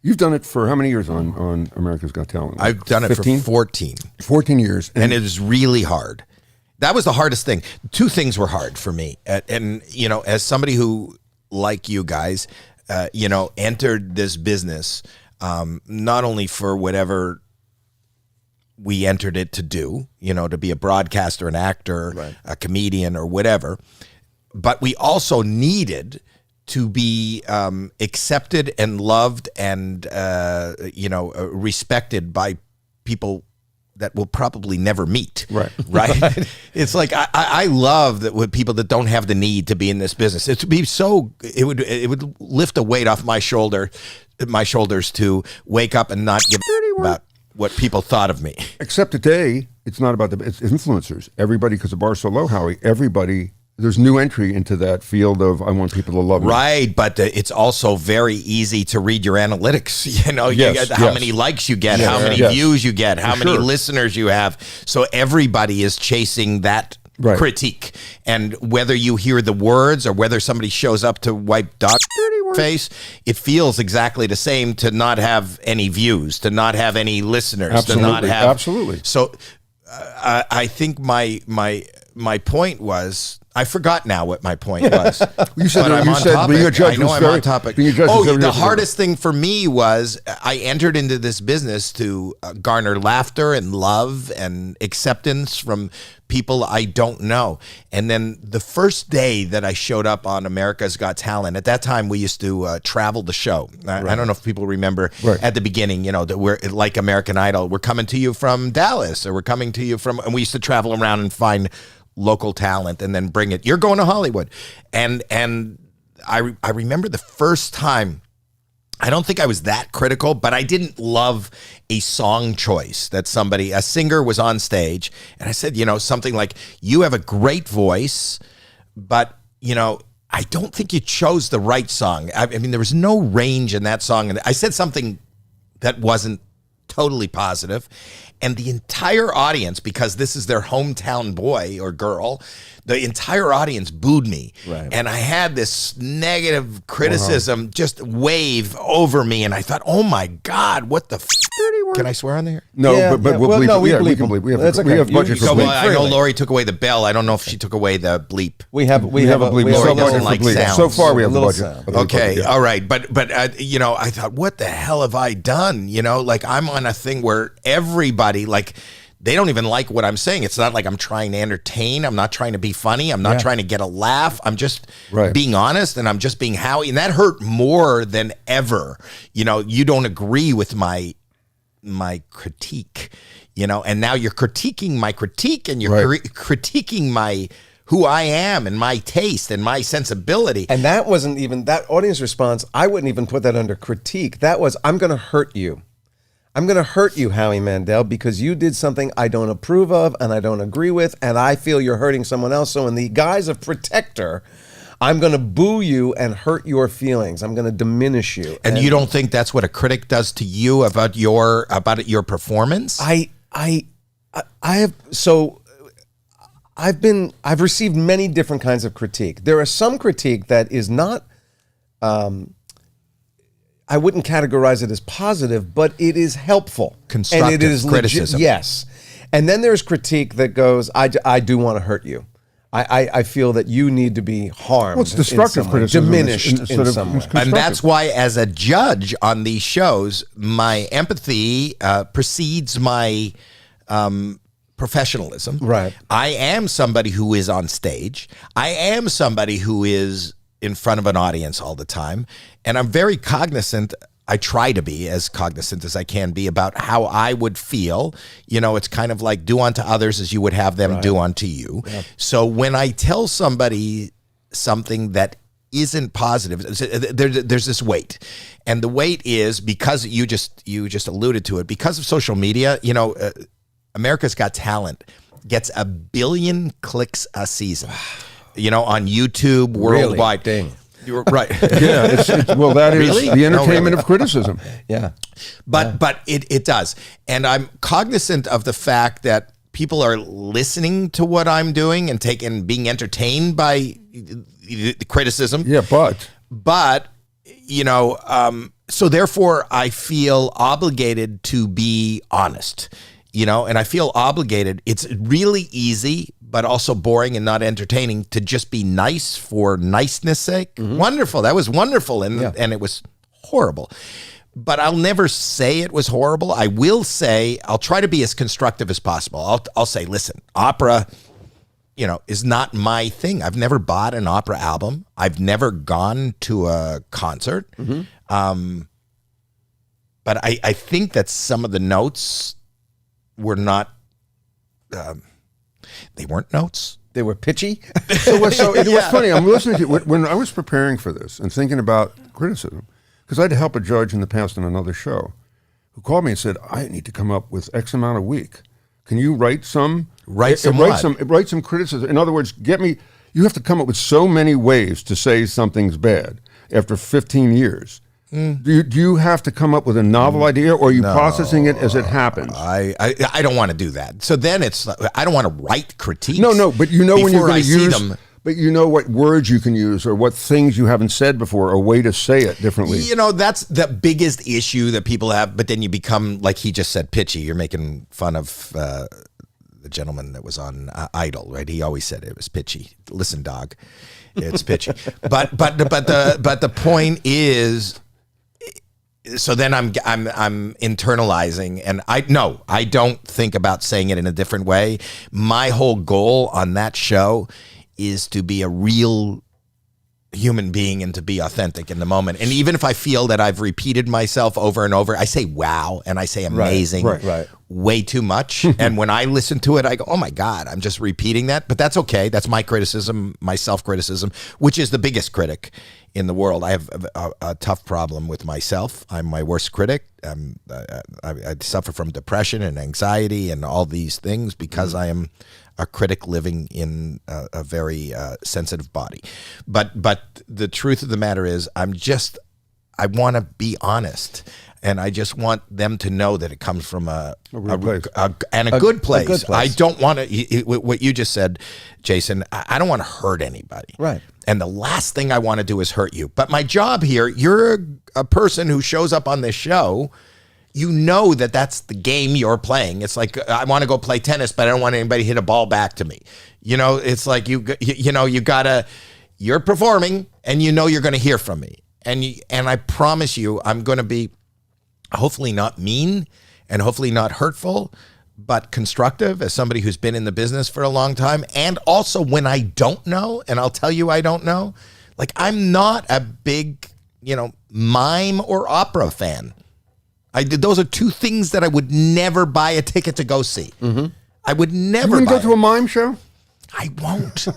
You've done it for how many years on America's Got Talent? I've done it 15? for 14. 14 years. And it was really hard. That was the hardest thing. Two things were hard for me. And you know, as somebody who, like you guys, you know, entered this business, not only for whatever we entered it to do, you know, to be a broadcaster, an actor, right, a comedian or whatever, but we also needed to be accepted and loved and, you know, respected by people that we'll probably never meet. Right. Right. It's like, I love that with people that don't have the need to be in this business. It would be so, it would lift a weight off my shoulders to wake up and not give a about what people thought of me. Except today, it's not about it's influencers. Everybody, because the bar's so low, Howie, everybody, there's new entry into that field of I want people to love me. Right, but it's also very easy to read your analytics. You know, you get how many likes you get, how many views you get, how many listeners you have. So everybody is chasing that critique. And whether you hear the words or whether somebody shows up to wipe dog face, it feels exactly the same to not have any views, to not have any listeners, absolutely, to not have. Absolutely. So I think my point was, I forgot now what my point was. You said being a judge. I know I'm on topic. The hardest thing for me was I entered into this business to garner laughter and love and acceptance from people I don't know. And then the first day that I showed up on America's Got Talent, at that time we used to travel the show. I don't know if people remember at the beginning, you know, that we're like American Idol. We're coming to you from Dallas, or we're coming to you from, and we used to travel around and find local talent and then bring it. You're going to Hollywood. And I remember the first time, I don't think I was that critical, but I didn't love a song choice that a singer was on stage. And I said, you know, something like, you have a great voice, but, you know, I don't think you chose the right song. I mean, there was no range in that song. And I said something that wasn't totally positive. And the entire audience, because this is their hometown boy or girl, the entire audience booed me. Right. And I had this negative criticism just wave over me. And I thought, oh my God, what the Can I swear on there? No, but we'll bleep. We can bleep. We have budget for bleep. I know Lori took away the bell. I don't know if she took away the bleep. We have a bleep. Lori doesn't like sounds. So far we have the budget. Okay, all right. But you know, I thought, what the hell have I done? You know, like I'm on a thing where everybody, like, they don't even like what I'm saying. It's not like I'm trying to entertain. I'm not trying to be funny. I'm not trying to get a laugh. I'm just being honest, and I'm just being Howie. And that hurt more than ever. You know, you don't agree with my critique, you know, and now you're critiquing my critique, and you're critiquing my who I am and my taste and my sensibility. And that wasn't even that audience response. I wouldn't even put that under critique. That was, I'm going to hurt you. I'm going to hurt you, Howie Mandel, because you did something I don't approve of and I don't agree with, and I feel you're hurting someone else. So in the guise of protector, I'm going to boo you and hurt your feelings. I'm going to diminish you. And you don't think that's what a critic does to you about your performance? I've received many different kinds of critique. There are some critique that is not, I wouldn't categorize it as positive, but it is helpful. Constructive and it is criticism. Yes. And then there's critique that goes, I do want to hurt you. I feel that you need to be harmed. Well, it's destructive criticism. Diminished in some way. And that's why, as a judge on these shows, my empathy precedes my professionalism. Right. I am somebody who is on stage. I am somebody who is in front of an audience all the time. And I'm very cognizant. I try to be as cognizant as I can be about how I would feel. You know, it's kind of like do unto others as you would have them do unto you. Yeah. So when I tell somebody something that isn't positive, there's this weight. And the weight is because you just alluded to it, because of social media, you know, America's Got Talent gets 1 billion clicks a season, you know, on YouTube worldwide. Really? Dang. You're right. Yeah. Well, that is really? The entertainment of criticism. Yeah. But it does. And I'm cognizant of the fact that people are listening to what I'm doing and being entertained by the criticism. Yeah, but you know, So therefore, I feel obligated to be honest, and I feel obligated. It's really easy, but also boring and not entertaining to just be nice for niceness sake. Wonderful. That was wonderful. And it was horrible. But I'll never say it was horrible. I will say, I'll try to be as constructive as possible. I'll say, listen, opera, is not my thing. I've never bought an opera album. I've never gone to a concert. But I think that some of the notes were not, they weren't notes. They were pitchy. So it was funny. I'm listening to when I was preparing for this and thinking about criticism, because I had to help a judge in the past on another show who called me and said, I need to come up with X amount a week. Can you write some criticism? In other words, you have to come up with so many ways to say something's bad after 15 years. Do you have to come up with a novel idea, or are you processing it as it happens? I don't want to do that. So then I don't want to write critiques. No, but when you're going to use them. But you know what words you can use or what things you haven't said before, a way to say it differently. That's the biggest issue that people have, but then you become, like he just said, pitchy. You're making fun of the gentleman that was on Idol, right? He always said it was pitchy. Listen, dog, it's pitchy. But the point is, so then I'm internalizing, and I don't think about saying it in a different way. My whole goal on that show is to be a real human being and to be authentic in the moment. And even if I feel that I've repeated myself over and over, I say wow and I say amazing right. way too much. And when I listen to it, I go, oh my God, I'm just repeating that. But that's okay. That's my criticism, my self-criticism, which is the biggest critic in the world. I have a tough problem with myself. I'm my worst critic. I suffer from depression and anxiety and all these things because I am a critic living in a very sensitive body. But the truth of the matter is, I want to be honest, and I just want them to know that it comes from a good place. I don't want to, what you just said, Jason, I don't want to hurt anybody. Right. And the last thing I want to do is hurt you. But my job here, you're a person who shows up on this show. You know that that's the game you're playing. It's like, I want to go play tennis, but I don't want anybody to hit a ball back to me. It's like you're performing, and you're going to hear from me. And I promise you, I'm going to be hopefully not mean and hopefully not hurtful, but constructive as somebody who's been in the business for a long time. And also when I don't know, and I'll tell you I don't know, like I'm not a big, mime or opera fan. Those are two things that I would never buy a ticket to go see. I would never. You wouldn't go to a mime show? I won't.